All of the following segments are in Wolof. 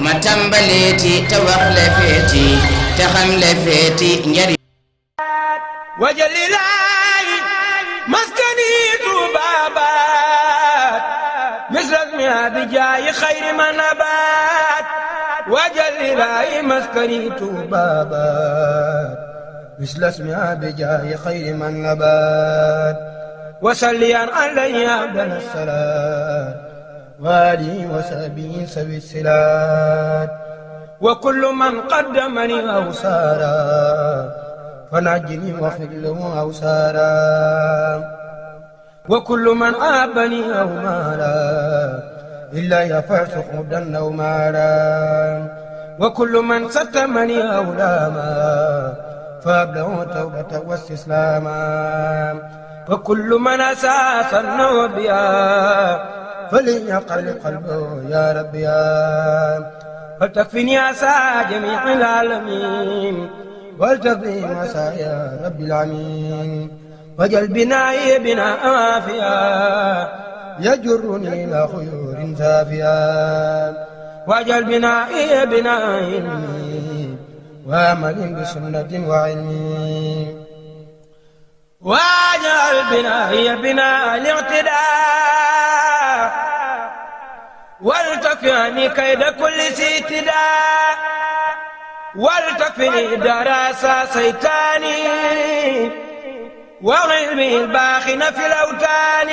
ma tàmbaleeti te wax le feeti te xam le feeti njariñ wajalilaayi maskani tuubaabaat misras mi abijaayi xayri ma nabaat wajalilaayi maskani tuubaabaat misras mi abijaayi xayri ma nabaat wasalliyan alayhi abdal salaat waalihi wa sahbihi sawi silaat wa kullu man qaddamani aw saara fanajjini waxfir lahu aw saara wa kullu man aabani aw maala illa yafasu xudan aw maala wa kullu man satamani aw laama faablahu tawbata wa istislaama wa kullu man asaasa nabiya فليقل قلبه يا ربي فلتكفني عسى جميع العالمين ولتقضي مسا يا رب العالمين وجل بنائي بناء وافيا يجرني إلى خيور سافيا وجل بنائي بناء علمي وعمل بسنة وعلمي واجعل بنائي بناء الاعتداء ولتكفني كيد كل اعتداء ولتكفني دراسة سيطاني وعلمي الباخن في الأوتان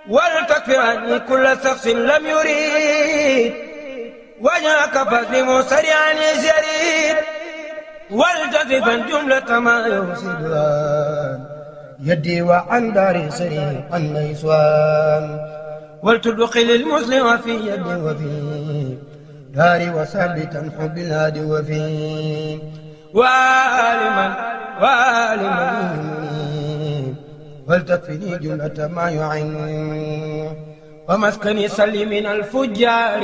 ولتكفني كل شخص لم يريد وجهك فاسلم سريعا يزيد والتزفا جملة ما يفسدها يدي وعن داري سريعا نيسوان ولتدخل المسلم في يدي وفي داري وثابتا حب الهادي وفي وعالما ولتكفني جملة ما يعين ومسكني سلي من الفجار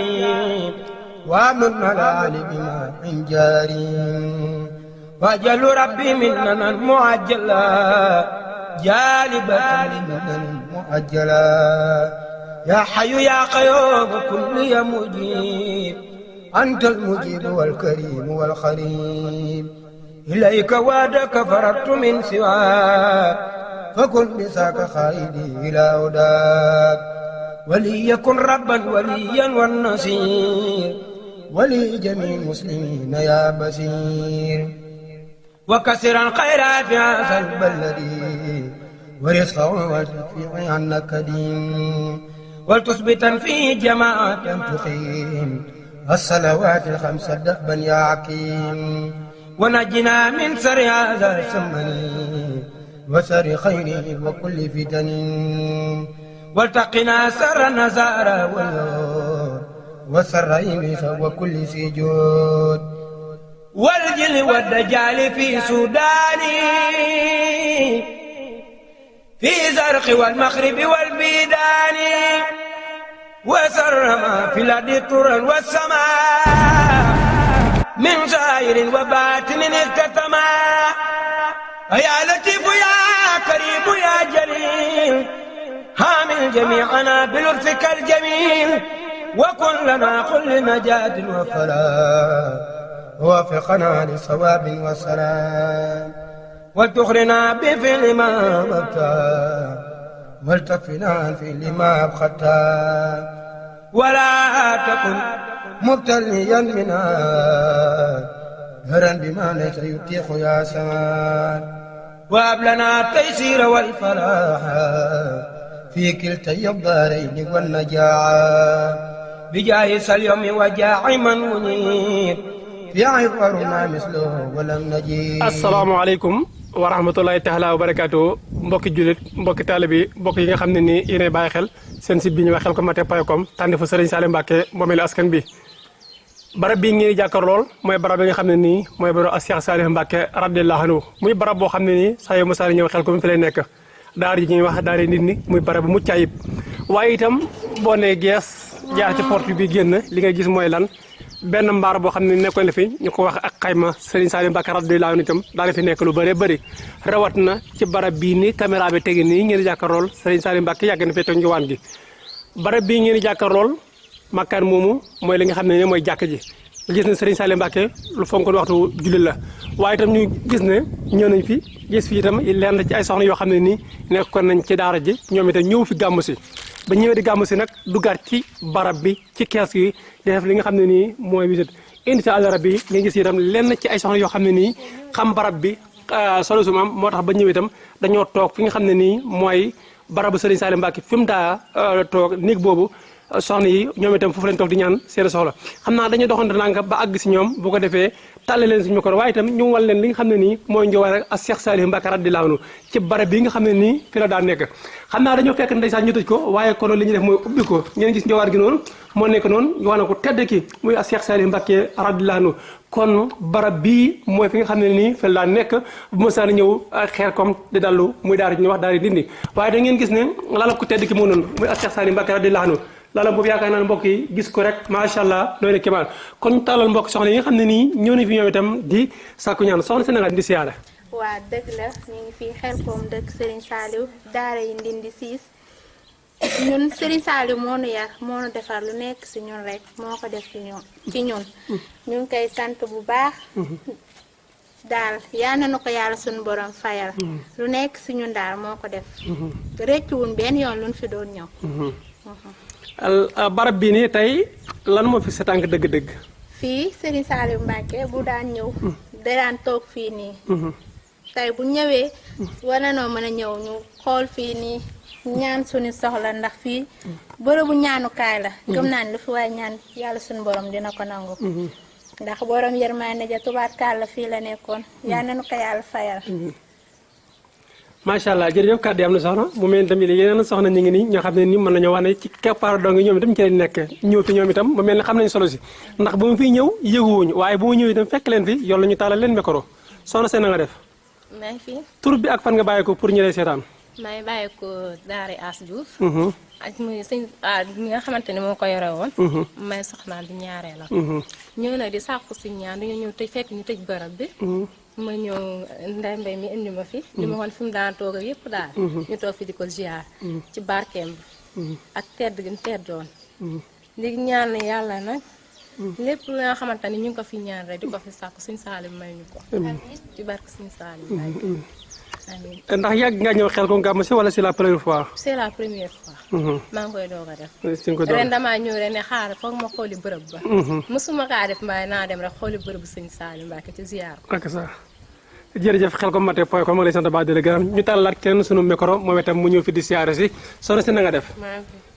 وامن على علي بما من جاري واجل ربي مننا معجلا جالبة مننا معجلا يا حي يا قيوم كل يا مجيب أنت المجيب والكريم والخريم إليك وعدك فررت من سواك فكن بساك خائدي إلى هداك وليكن ربا وليا والنصير ولي جميع المسلمين يا بصير وكسرا خيرات هذا البلد ورزقه وتكفي عنك دين ولتثبتا في جماعة تقيم الصلوات الخمس دأبا يا عكيم ونجنا من سر هذا السمن وسر خيره وكل فتن والتقنا سر النزار والنور وسر إبليس وكل سجود والجل والدجال في سوداني في زرق والمغرب والبيدان وسر ما في الأرض طرا والسماء من زائر وباطن اختتما يا لطيف يا كريم يا جليل حامل جميعنا بلطفك الجميل وكن لنا كل نجاة وفلاح ووفقنا لصواب وسلام وتخرنا بفعل ما أبقى ولتكفنا في لما أبختا ولا تكن مبتليا منا هرا بما ليس يتيح يا سمان وهب لنا التيسير والفلاح في كلتي الدارين والنجاعة بجاه اليوم وجاع من منير في عبرنا مثله ولم نجيب. السلام عليكم wa rahmatullahi taala wa barakaatu mbokki jullit mbokki taalibe bi mbokk yi nga xam ne nii yéenay bàyyi xel seen site bi ñu wax xelcom.com tànn fa Serigne Saliou Mbacké moomeelu askan bi barab bii ngeen jàkkaar lool mooy barab bi nga xam ne nii mooy barab Cheikh Saliou Mbacké radiyallahu anhu muy barab boo xam ne nii saa yu musaa ñëw Xelcom fi lay nekk daar yi ñuy wax daara nit ñi muy barab bu mucc ayib waaye itam boo nee gees jaar ci porte bi génn li nga gis mooy lan benn mbaar boo xam ne nekkoon na fi ñu ko wax ak xayma Serigne Saliou Mbacké radiyallahu anhu itam daal fi nekk lu bëree bëri rawat na ci barab bii ni caméra bi tegi nii ngeen di jàkkaarlool Serigne Saliou Mbacké yàgg na fee toog njëwaan gi barab bii ngeen di jàkkaarlool makkaan moomu mooy li nga xam ne mooy jàkk ji gis ne Serigne Saliou Mbacké lu fonkoon waxtu julli la waaye itam ñu gis ne ñëw nañ fi gis fi itam leen na ci ay soxna yoo xam ne nii nekkoon nañ ci daara ji ñoom itam ñëw fi gàmmu si ba ñëwee di gàmmu si nag duggaat ci barab bi ci kees gi di def li nga xam ne nii mooy visite incha allah rabbi nga gis itam lenn ci ay soxna yoo xam ne nii xam barab bi solo su maam moo tax ba ñëw itam dañoo toog fi nga xam ne nii mooy barabu Serigne Saliou Mbacké fi mu daa toog néeg boobu soxna yi ñoom itam foofu lañ toog di ñaan seen soxla xam naa dañuy doxante nanga ba àgg si ñoom bu ko defee tàlle leen suñu micro waaye itam ñu wal leen li nga xam ne nii mooy njowaar ak Cheikh Saliou Mbacké radiyallahu anhu ci barab bi nga xam ne nii fi la daan nekk xam naa dañoo fekk ndeysaan ñu tëj ko waaye konoon li ñuy def mooy ubbi ko ngeen gis njowaar gi noonu moo nekk noonu ñu wax na ko tedd ki muy Cheikh Saliou Mbacké radiyallahu anhu kon barab bii mooy fi nga xam ne nii fi la daan nekk bu ma saan ñëw xeer comme di dallu muy daara ñu wax daara dindi waaye da ngeen gis ne lala ko tedd ki moo noonu muy Cheikh Saliou Mbacké radiyallahu anhu laalam boobu yaakaar naa mbokk yi gis ko rek macha allah nooy ne kéemaan kon ñu tàllal mbokk soxna yi nga xam ne nii ñëw nañ fi ñoom itam di sàkku ñaan soxna si na nga di siyaare. waa dëgg la ñu ngi fii Xelkom dëkk Serigne Saliou daara yi Ndindi 6 ñun Serigne Saliou moo nu yar moo nu defar lu nekk si ñun rek moo ko def ci ñun ñu ngi koy sant bu baax daal yaa na ko yàlla suñu borom fayal lu nekk si ñun daal moo ko def rëccuwuñ benn yoon luñ fi doon ñëw. barab bii nii tey lan moo fi sa tànk dëgg-dëgg. fii Serigne Saliou Mbacké bu daan ñëw da daan toog fii nii tey bu ñëwee war na noo mën a ñëw ñu xool fii nii ñaan suñu soxla ndax fii bërëbu ñaanukaay la gëm naa ne lu fi waaye ñaan yàlla suñu borom dina ko nangu ndax borom yërmande ja tubaarkaal la fii la nekkoon yaa nañu ko yàlla fayal. macha allah jërëjëf kàddu yi am na soxna mu mel ni tamit yeneen soxna ñu ngi nii ñoo xam ne nii mën nañoo wax ne ci keppaar dong ñoom itam ci lañ nekk ñëw fi ñoom itam mu mel ni xam nañ solo si ndax ba mu fiy ñëw yëguwuñu waaye bu ma ñëw itam fekk leen fi yoon la ñu taalal leen micro soxna seen na nga def. maa ngi fi. tur bi ak fan nga bàyyi ko pour ñu lay seetaan. maa ngi bàyyi ko Daara As Diouf. ak muy sëñ mi nga xamante ne moo ko yore woon. may soxnaan di ñaaree la. ñëw na di sàkku si ñaan dañoo ñëw tëj fekk ñu tëj barab bi. ma ñëw Ndeye Mbaye mi indi ma fi. li ma xoon fi mu daan toog ak yëpp daal. ñu toog fi di ko ziar. ci barkeem bi. ak tedd gi mu teddoon. léegi ñaan yàlla nag. lépp lu nga xamante ni ñu ngi ko fi ñaan rek di ko fi sàkku Sëñ Saliou may ñu ko. ci barke Sëñ Saliou may amiin. ndax yàgg nga ñëw xel ko gàmm si wala c'est la première fois. c'est la première fois. maa ngi koy doog a def. ren damaa ñëw rek ne xaaral foog ma xooli bërëb ba. mosuma kaa def mbaay naa dem rek xooli bërëbu Sëñ Saliou Mbacké ci ziar. ak ça jërëjëf Xelcom Maté point com ma lay sant baax di la gërëm ñu tàllalaat kenn sunu micro moom itam mu ñëw fi di siyaare si soxna si na nga def.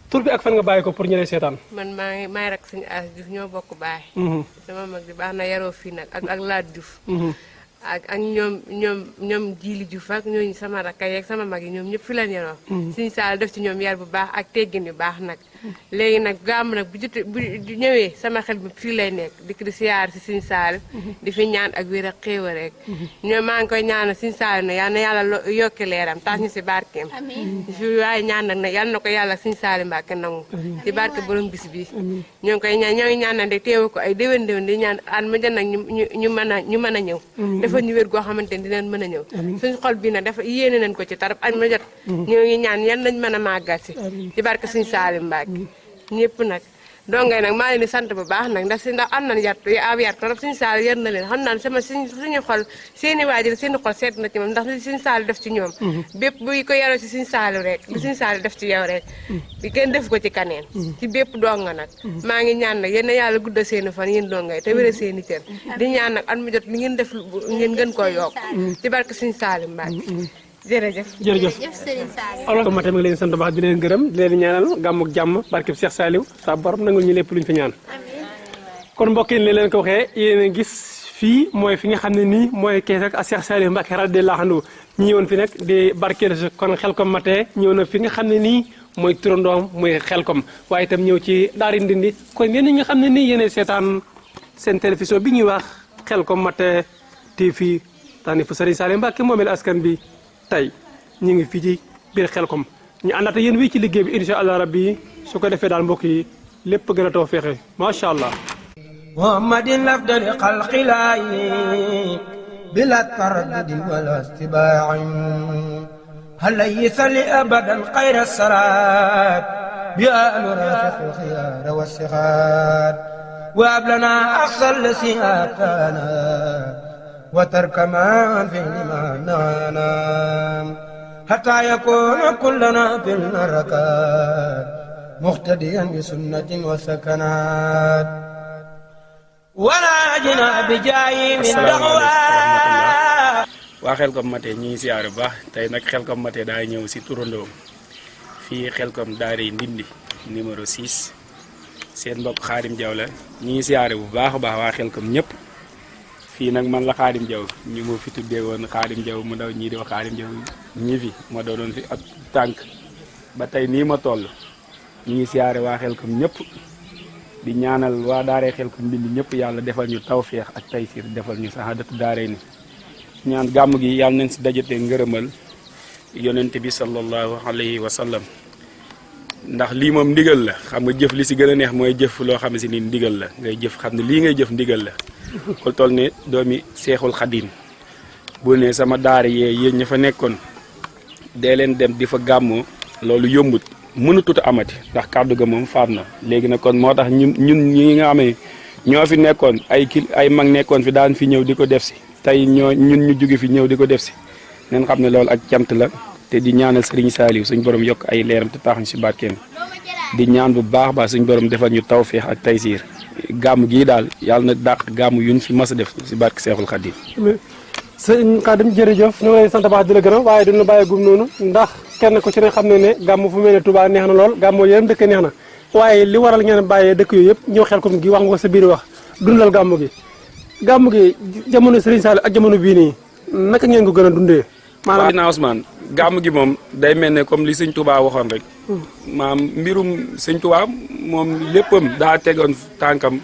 tur bi ak fan nga bàyyi ko pour ñu lay seetaan. man maa rek Sëñ As Diouf ñoo bokk baay. sama mag di baax na yaroo fii nag ak Laat Diouf. ak ñoom Jiili Diouf ak ñooñu sama rakka yeeg sama mag yi ñoom ñëpp fi leen yaroo. Sëñ Saliou def ci ñoom yar bu baax ak teggin yu baax nag. léegi nag gàmm nag bu ñëwee sama xel bi fii lay nekk di siyaar si Sëñ Saliou di fi ñaan ak wér ak xéewal rek. ñoom maa ngi koy ñaanal Sëñ Saliou ne yal na yàlla yokki leeram tax ñu si barkeem. fi waaye ñaan nag ne yal na ko yàlla Sëñ Saliou Mbacké nangu. ci barke borom bis bi. ñoo ngi koy ñaan ñoo ngi ñaanal de teewu ko ay déwén di ñaan at ma jot nag ñu mën a ñëw. dafa ñu wér goo xamante ni dinañ mën a ñëw. suñu xol bi nag dafa yéene nañ ko ci tarab at ma jot. ñoo ngi ñaan yan nañ mën a màggal si. ci barke Sëñ Saliou Mbacké ñëpp nag dongay nag maa leen di sant bu baax nag ndax am nañ yar trop Sëñ Saliou yar na leen xam naa sama suñu xol seeni waajur seeni xol seet na ci moom ndax li Sëñ Saliou def ci ñoom bépp buy ko yaroo si Sëñ Saliou rek li Sëñ Saliou def ci yow rek di kenn def ko ci kaneen ci bépp donga nag maa ngi ñaan nag yéen yàlla gudda seeni fan yéen dongay te wéra seeni cër di ñaan nag at mu jot li ngeen def ngeen gën koo yokk ci barke Sëñ Saliou Mbacké jërëjëf Serigne Saliou. alors ma tamit leen sant baax di leen gërëm di leen ñaanal gàmm ak jàmm barkeb Cheikh Saliou sa borom nangul ñu lépp luñ fi ñaan kon mbokk yi leen ko waxee yéen a gis fii mooy fi nga xam ne nii mooy kees ak Cheikh Saliou Mbacké radiyallahu anhu ñi ñëwoon fi nag di barkeel si kon Xelcom Maté ñëw na fi nga xam ne nii mooy turandoom muy Xelcom waaye itam ñëw ci daari Ndindi kon yéen ñi nga xam ne nii yéenay seetaan seen télévision bi ñuy wax Xelcom Maté TV taani fu Serigne Saliou Mbacké moomeel askan bi tey ñu ngi fii ci biir Xelcom ñu àndaata yéen wii ci liggéey bi incha allah rabbi su ko defee daal mbokk yi lépp gën a taw feexe macha allah. muhammadin afdali xalqilaayi bila taraddudi wala istibaa'i alayhi salli abadan xayra salaat بها نرافق الخيار والصغار وهب لنا أقصى الذي آتانا وترك ما في لما نهانا حتى يكون كلنا في الركات مقتديا بسنة وسكنات ولا جنا بجاي من دعوة waa Xelcom Maté ñi ngi siyaare bu baax tey nag Xelcom Maté daa ñëw si turandoom fii Xelcom Daaray Ndindi numéro 6 seen mbokk Xaadim Jaw la ñi ngi siyaare bu baax a baax waa Xelcom ñëpp fii nag man la Xaadim Jaw ñu ma fi tuddee woon Xaadim Jaw mu ndaw ñii di wax Xaadim Jaw ñi fi ma doonoon fi ab tànk ba tey nii ma toll ñi ngi siyaare waa Xelcom ñëpp di ñaanal waa Daaray Xelcom Ndindi ñëpp yàlla defal ñu tawféex ak taysiir defal ñu saxaadatu daaray ni ñaan gàmm gi yàlla nañ si dajate ngërëmal yonent bi sallallahu alayhi wa sallam ndax lii moom ndigal la xam nga jëf li si gën a neex mooy jëf loo xam ne si ni ndigal la ngay jëf xam ne lii ngay jëf ndigal la ko toll ne doomi seexul xadim bu ne sama daara yéen ña fa nekkoon dee leen dem di fa gàmmoo loolu yombut mënatut a amati ndax kàddu ga moom faat na léegi nag kon moo tax ñun ñi nga xam ne ñoo fi nekkoon ay mag nekkoon fi daan fi ñëw di ko def si tey ñun ñu jóge fi ñëw di ko def si neen xam ne loolu ak cant la te di ñaanal Serigne Saliou suñ borom yokk ay leeram te tax ñu si barkeem di ñaan bu baax baax suñ borom defal ñu tawféex ak taysiir gàmm gii daal yàlla na dàq gàmm yuñ fi mas a def si barke Seexul Xadim. sëñ Xaadim jërëjëf ñu ngi lay sant baax di la gërëm waaye duñu bàyyi gum noonu ndax kenn ku ci ne xam ne gàmm fu mel ne Touba neex na lool gàmm yéen dëkk neex na waaye li waral ngeen bàyyee dëkk yooyu yëpp ñëw Xelcom gi wax nga ko sa biir wax dundal gàmm gi jamono Serigne Saliou ak jamono bii nii naka ngeen ko gën a dundee. maanaam dinaa Ousmane gàmm gi moom day mel ne comme li sëñ Touba waxoon rek. maam mbirum sëñ Touba moom léppam daa tegoon tànkam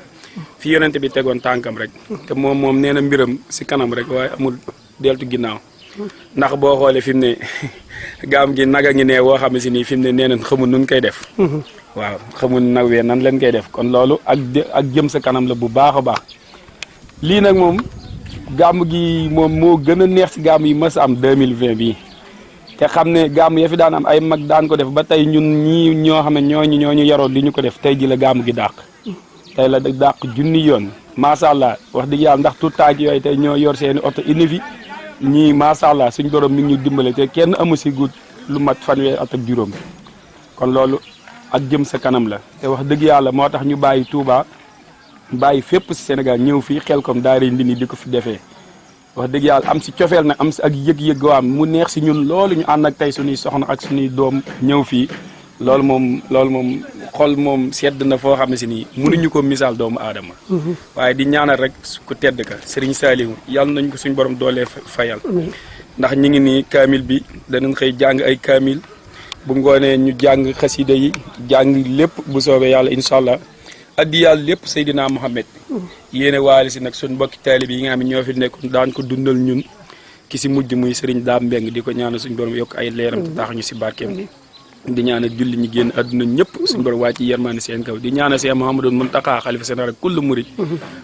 fi yonente bi tegoon tànkam rek. te moom nee na mbiram si kanam rek waaye amul deltu ginnaaw. ndax boo xoolee fi mu ne gàmm gi naga ngi ne woo xam ne si nii fi mu ne nee nañ xamul nun koy def. waaw xamul nag wee nan leen koy def kon loolu ak jëm sa kanam la bu baax a baax. lii nag moom gàmm gi moom moo gën a neex si gàmm yi mas am 2020 bii te xam ne gàmm ya fi daan am ay mag daan ko def ba tey ñun ñii ñoo xam ne ñooñu yaroon li ñu ko def tey ji la gàmm gi dàq tey la dàq junni yoon macha allah wax dëgg yàlla ndax tout temps yooyu tey ñoo yor seeni oto indi fi ñii macha allah suñ borom mi ngi ñu dimbale te kenn amu si gut lu mat fanweeri at ak juróom kon loolu ak jëm sa kanam la te wax dëgg yàlla moo tax ñu bàyyi Touba. bàyyi fépp si Sénégal ñëw fii Xelcom Daaray Ndindi di ko fi defee wax dëgg yàlla am si cofeel nag am si ak yëg-yëg waam mu neex si ñun loolu ñu ànd ak tey suñuy soxna ak suñuy doom ñëw fii loolu moom xol moom sedd na foo xam ne si nii mënuñu ko misaal doomu aadama waaye di ñaanal rek ku tedd ka Serigne Saliou yàlla nañ ko suñu borom doolee fayal ndax ñi ngi nii kaamil bi danañ xëy jàng ay kaamil bu ngoonee ñu jàng xasida yi jàng lépp bu soobee yàlla incha allah addi yàlla lépp Seydina Mohamed yéene waale si nag suñ mbokki taalibe yi nga xam ne ñoo fi nekkoon daan ko dundal ñun ki si mujj muy Serigne Dame Mbeng di ko ñaanal suñu borom yokk ay leeram te tax ñu si barkeem di ñaanal julli ñi génn àdduna ñëpp suñu borom wàcc yermaane seen kaw di ñaanal Cheikh Mouhamadou Mountakha xalifa général kullu murid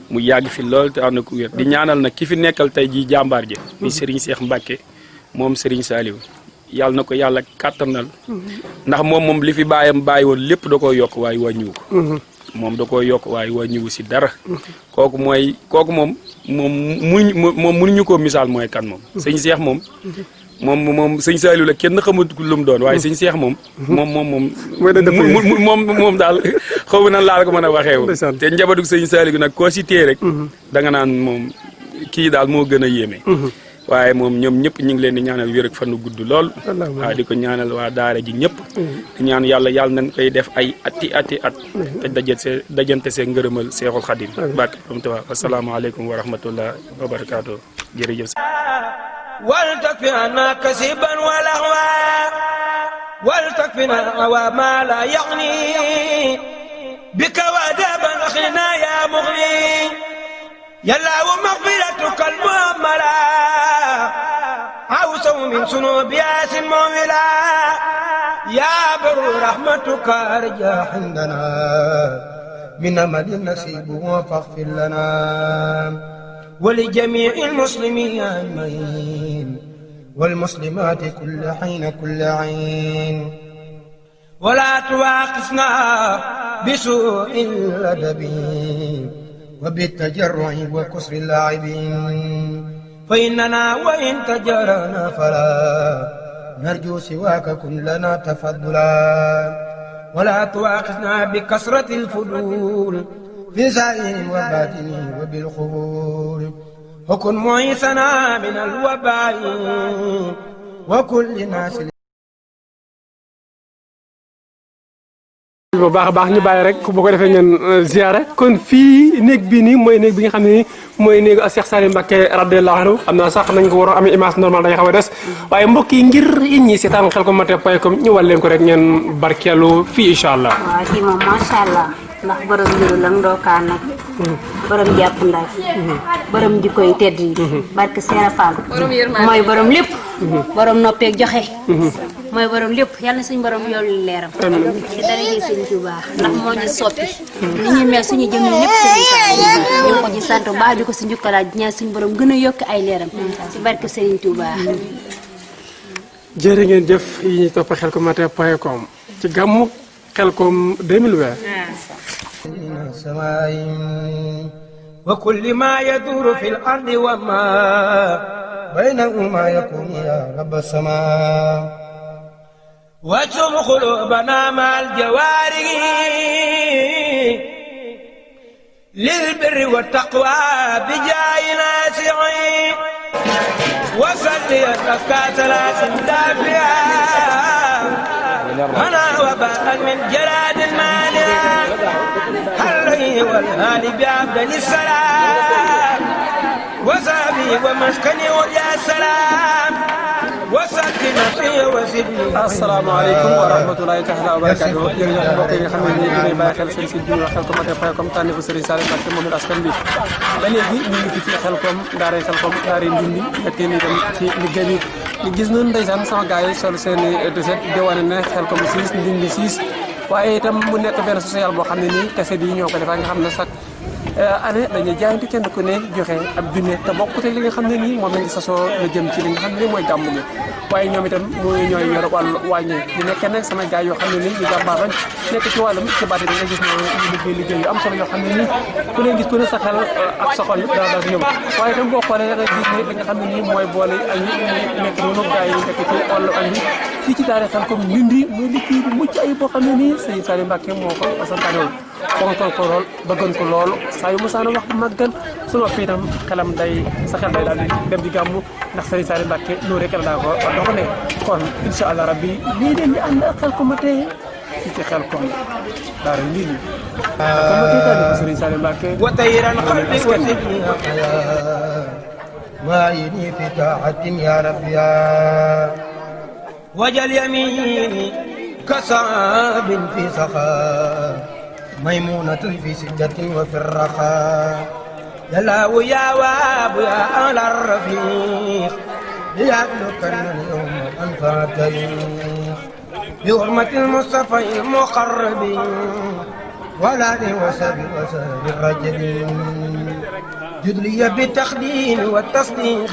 mu yàgg fi lool te ànd ko wér di ñaanal nag ki fi nekkal tey jii jàmbaar ji muy Serigne Cheikh Mbacke moom Serigne Saliou yàlla na ko yàlla kàttanal ndax moom li fi bàyyam bàyyi woon lépp da koo yokk waaye wàññiwu ko moom da koo yokk waaye wàññiwu si dara kooku moom mënuñu koo misaal mooy kan moom sëñ Cheikh moom sëñ Saliou la kenn xamut lu mu doon waaye sëñ Cheikh moom daal xaw ma nan laa la ko mën a waxee te njabootu sëñ Saliou nag koo si tee rek da nga naan moom kii daal moo gën a yéeme waaye moom ñoom ñëpp ñu ngi leen di ñaanal wér ak fan wu gudd lool waaw di ko ñaanal waa daara ji ñëpp di ñaan yàlla nañ koy def ay ati at te dajante see ngërëmal Seexul Xadim barke borom Tuubaa asalaamaaleykum wa rahmatullah wa barakaatu jërëjëf ولتكفنا كسبا ولغوا ولتكفنا وما لا يغني بك ودابا اخلنا يا مغني يلا ومغفرتك المؤملة عوسا من ذنوب ياس مولا يا بر رحمتك ارجى عندنا من امل نصيب فاغفر لنا ولجميع المسلمين أجمعين والمسلمات كل حين كل عين ولا تواخذنا بسوء الأدب وبالتجرع وكسر اللاعبين فإننا وإن تجرنا فلا نرجو سواك كن لنا تفضلا ولا تواخذنا بكثرة الفضول في زائر وباطن وبالخبول وكن معيثنا من الوباء وكل ناس bu baax a baax ñu bàyyi rek bu ko defee ngeen ziyaare kon fii néeg bii nii mooy néeg bi nga xam ne nii mooy néegu Cheikh Saliou Mbacké radiyallahu anhu xam naa sax nañ ko war a amee image normal dañuy xaw a des waaye mbokk yi ngir it ñi seetaan Khelcom-Maté.com ñu wal leen ko rek ngeen barkeelu fii incha allah. waaw kii moom macha allah ndax borom mbiru la ndookaan nag borom jàpp ndal borom jikko yu tedd yi barke Seera Fall mooy borom lépp borom noppeeg joxe mooy borom lépp yàlla na suñu borom yoolu leeram ci dara ji sëñ Tuubaa ndax moo ñu soppi ni ñu mel suñu jëm lépp sëñ Tuubaa ñu ko ci sant bu baax di ko si njukkalaat di ñaan suñu borom gën a yokk ay leeram ci barke Sëriñ Tuubaa jërë ngeen jëf yi ñuy topp Khelcom-Maté.com ci gàmmu Khelcom 2020 من السماء وكل ما يدور في الأرض وما بينهما يكون يا رب السماء واجعل قلوبنا مع الجوارح للبر والتقوى بجاه ناسعين وصلي الأفكار ثلاث دافئة أنا وباء من جراد المانع عليه والآل بعبد السلام وصحبه ومسكني ويا سلام asalaamaaleykum wa rahmatulahi taala wa barakatuh jërëjëf mbokk yi nga xam ne nii dinañ bàyyi xel seen site bi ñuy wax Khelcom-Maté.com tànn bu Serigne Saliou Mbacké moom it askan bi ba léegi ñu ngi fi ci Khelcom daaray Khelcom daaray Ndindi nekk nii tam ci liggéey bi ñu gis nañu ndeysaan sama gars yi sol seen i t-shirt di wane ne Khelcom 6 Ndindi 6 waaye itam mu nekk benn social boo xam ne nii kese bi ñoo ko defaa nga xam ne sax année dañuy jaayante kenn ku ne joxe ab junne te bokk te li nga xam ne nii moom lañu sasoo la jëm ci li nga xam ne mooy gàmmu gi waaye ñoom itam mooy ñooy yor wàllu wàññi ñu nekkee nag sama gars yoo xam ne nii ñu jàmbaar lañ nekk ci wàllum xibaar yi nga gis ne ñu liggéey yu am solo yoo xam ne nii ku leen gis ku ne sa xel ak sa xol dara dara si ñoom waaye itam boo xoolee nga gis ne li nga xam ne nii mooy boole añ nekk noonu gars yi nekk ci wàllu añ bi fii ci daara Khelcom Ndindi muy liggéey bu mucc ayib boo xam ne nii Serigne Saliou Mbacké moo ko santaane woon fonkoon ko lool bëggoon ko loolu saa yu musaana wax màggal su noppi itam xelam day sa xel day daal di dem di gàmmu ndax Serigne Saliou Mbacké loolu rek la daa ko dox ne kon incha allah rabbi lii leen di ànd ak Khelcom-Maté fii ci Khelcom daara Ndindi Khelcom-Maté daal di ko Serigne Saliou Mbacké وطيرا قلبي وسبني حياة وعيني في طاعة يا رب يا وجل يميني كصعاب في سخاء ميمونة في سدة وفي الرخاء يا الله يا واب يا أهل الرفيق ليبلغن اليوم أنفع التاريخ بحرمة المصطفى المقرب ولا وسب الرجل جد لي بالتخديم والتصديق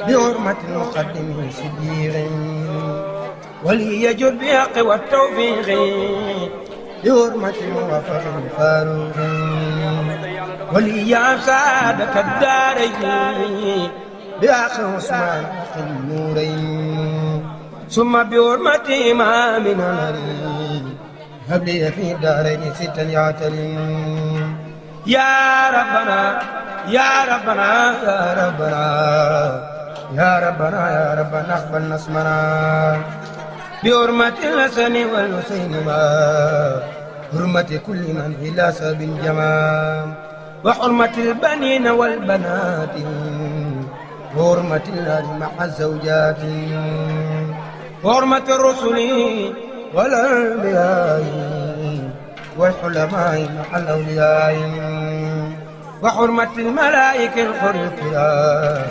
بحرمة المقدم صديق ولي يجد بحق والتوفيق بحرمة الموافق الفاروق ولي أفسادك الدارين بحق عثمان النورين ثم بحرمة إمامنا الهريم هب لي في الدارين ستا يعتلين يا ربنا يا ربنا يا ربنا يا ربنا يا ربنا اقبل اسمنا بحرمة الحسن والحسين ما حرمة كل من إلى سب الجمال وحرمة البنين والبنات وحرمة النار مع الزوجات وحرمة الرسل والأنبياء والحلماء مع الأولياء وحرمة الملائكة الحر الكرام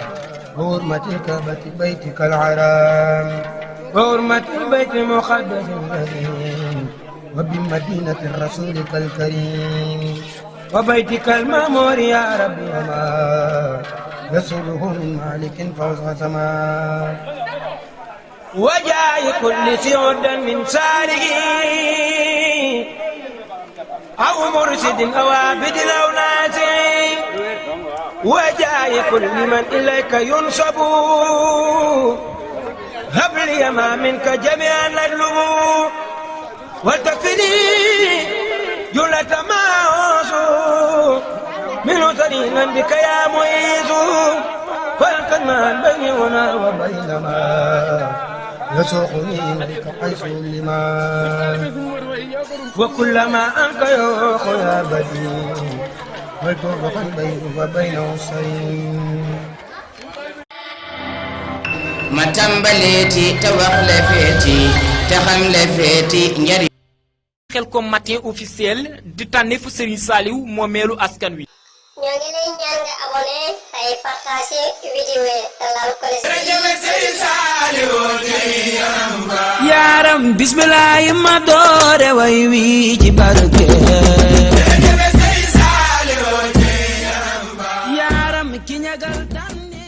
وحرمة الكعبة بيتك الحرام وحرمة البيت المقدس الكريم وبمدينة رسولك الكريم وبيتك المأمور يا ربي وما يسره من مالك فوز سماء وجاي كل سعود من سالك أو مرشد أو عابد أو ناسي وجاي كل من إليك ينصب هب لي ما منك جميعا نطلب وتكفني جلة ما أوصو من سرينا بك يا معيز فالقنا بيننا وبينما يسوقني إليك حيث لما وكلما أنك يوخ يا بديع والتوبة بينه وبينه السرير ma tàmbaleeti te wax le feeti te xam le feeti njariñ Khelcom matin officiel di tànneefu Serigne Saliou moomeelu askan wi. ñoo ngi lay ñaan nga abonné ay partager vidéo yi te laal ko yaaram bismillahi ma doore way wi ci barke yaaram ki ñagal tan